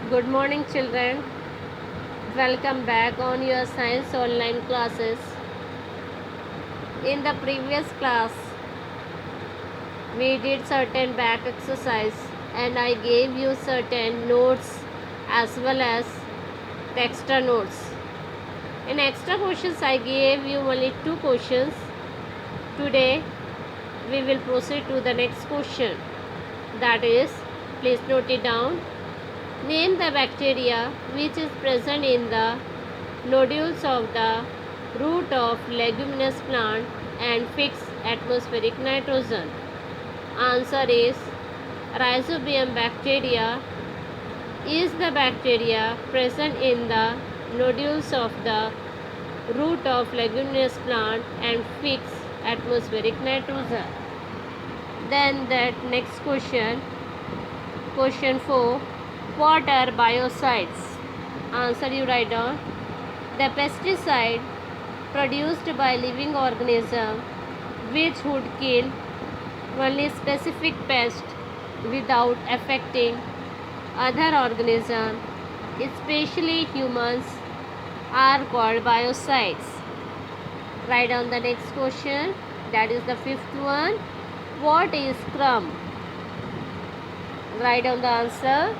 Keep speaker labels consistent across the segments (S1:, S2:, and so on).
S1: Good morning, children. Welcome back on your science online classes. In the previous class, we did certain back exercise and I gave you certain notes as well as the extra notes. In extra questions, I gave you only 2 questions. Today, we will proceed to the next question. That is, please note it down. Name the bacteria which is present in the nodules of the root of leguminous plant and fix atmospheric nitrogen. Answer is Rhizobium bacteria is the bacteria present in the nodules of the root of leguminous plant and fix atmospheric nitrogen. Then that next question 4. What are biocides? Answer you write down. The pesticide produced by living organism which would kill only specific pest without affecting other organisms, especially humans, are called biocides. Write down the next question. That is the 5th one. What is crumb? Write down the answer.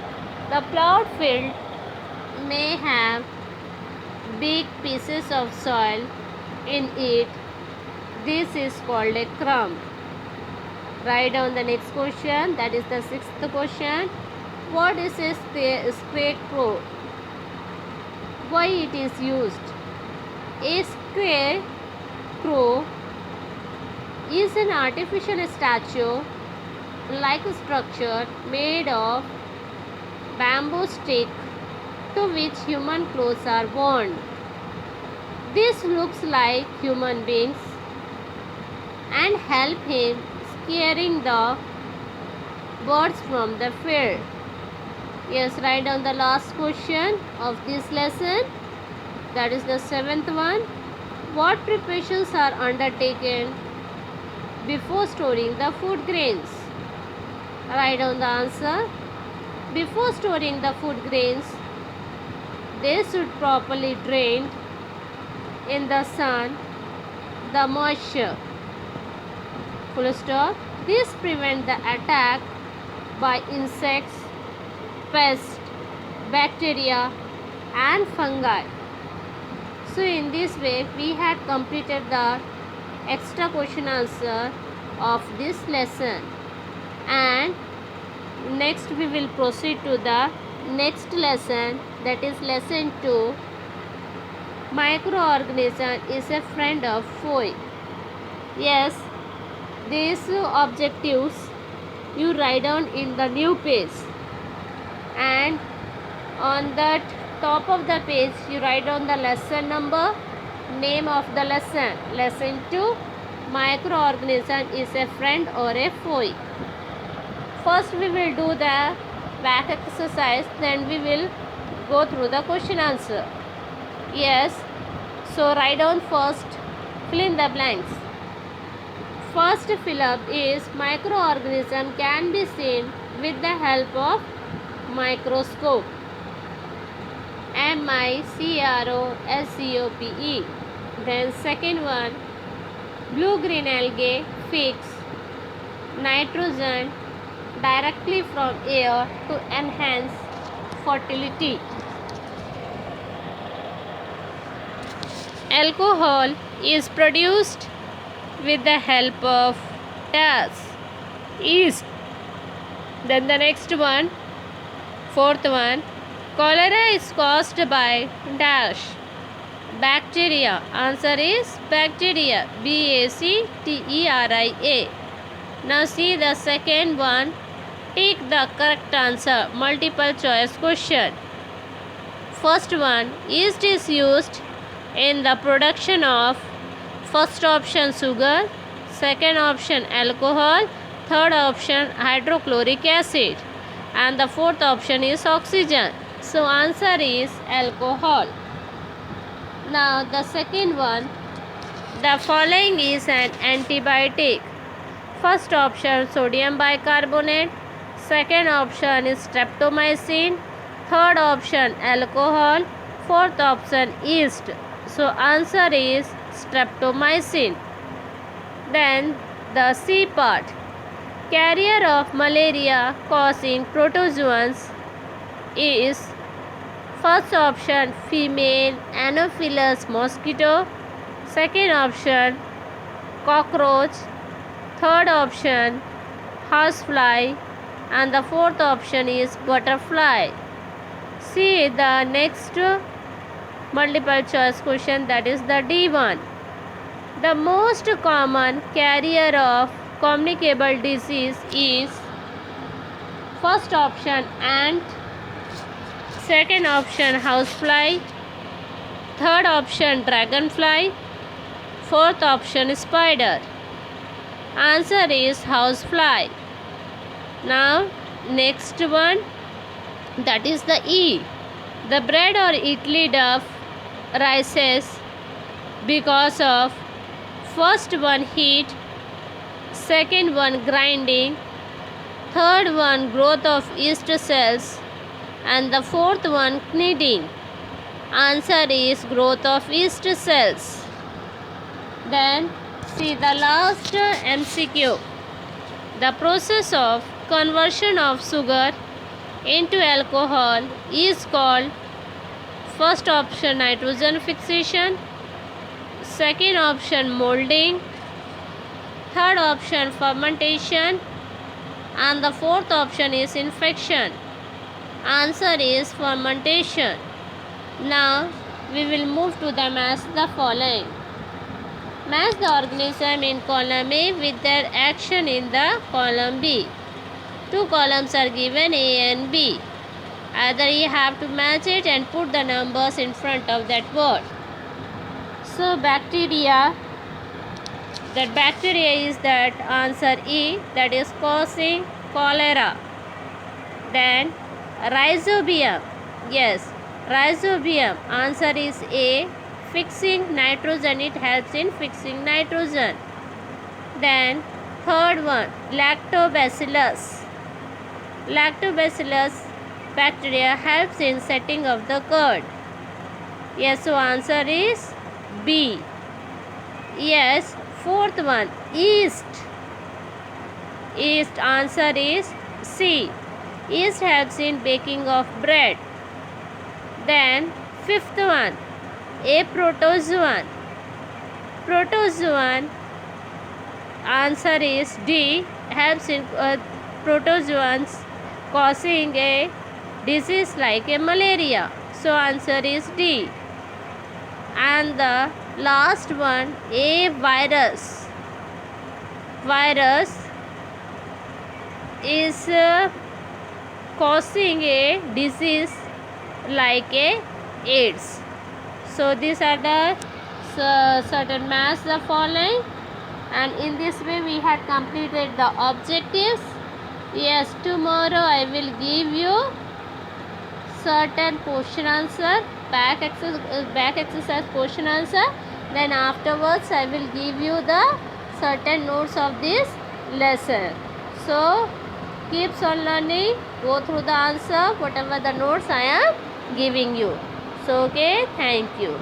S1: The plowed field may have big pieces of soil in it. This is called a crumb. Write down the next question. That is the 6th question. What is a scarecrow? Why it is used? A scarecrow is an artificial statue like a structure made of bamboo stick to which human clothes are worn. This looks like human beings and help him scaring the birds from the field. Yes, write down the last question of this lesson. That is the 7th one. What preparations are undertaken before storing the food grains? Write down the answer. Before storing the food grains, they should properly drain in the sun the moisture. Full stop. This prevents the attack by insects, pests, bacteria and fungi. So in this way we had completed the extra question answer of this lesson, and next we will proceed to the next lesson, that is lesson 2. Microorganism is a friend of foe. Yes, these objectives you write down in the new page, and on that top of the page you write down the lesson number, name of the lesson, lesson 2, microorganism is a friend or a foe. First we will do the back exercise, then we will go through the question answer. Yes, so write down first, fill in the blanks. First fill up is microorganism can be seen with the help of microscope. MICROSCOPE. Then second one, blue green algae fix nitrogen directly from air to enhance fertility. Alcohol is produced with the help of yeast. Then the next one, 4th one, cholera is caused by bacteria. Answer is bacteria, BACTERIA. Now see the second one. Take the correct answer, multiple choice question. First one, yeast is used in the production of, first option sugar, second option alcohol, third option hydrochloric acid, and the fourth option is oxygen. So answer is alcohol. Now the second one, the following is an antibiotic. First option sodium bicarbonate, second option is streptomycin, Third option alcohol. Fourth option yeast. So answer is streptomycin. Then the C part. Carrier of malaria causing protozoans is first option female Anopheles mosquito. Second option cockroach. Third option housefly. And the fourth option is butterfly. See the next multiple choice question, that is the D1. The most common carrier of communicable disease is first option ant, second option housefly, third option dragonfly, fourth option spider. Answer is housefly. Now next one, that is the E. The bread or idli dough rises because of first one heat, second one grinding, third one growth of yeast cells, and the fourth one kneading. Answer is growth of yeast cells. Then see the last MCQ. The process of conversion of sugar into alcohol is called first option nitrogen fixation, second option molding, third option fermentation, and the fourth option is infection. Answer is fermentation. Now we will move to the match the following. Match the organism in column A with their action in the column B. Two columns are given, A and B. Either you have to match it and put the numbers in front of that word. So bacteria, that bacteria is that answer E, that is causing cholera. Then rhizobium, yes, rhizobium, answer is A, fixing nitrogen, it helps in fixing nitrogen. Then third one, lactobacillus. Lactobacillus bacteria helps in setting of the curd. Yes, so answer is B. Yes, fourth one, yeast. Yeast, answer is C. Yeast helps in baking of bread. Then fifth one, a protozoan. Protozoan, answer is D, helps in protozoans causing a disease like a malaria. So answer is D. And the last one, a virus. Virus is causing a disease like a AIDS. So these are the certain maths the following, and in this way we had completed the objectives. Yes, tomorrow I will give you certain question answer, back exercise question answer. Then afterwards I will give you the certain notes of this lesson. So keeps on learning, go through the answer, whatever the notes I am giving you. So okay, thank you.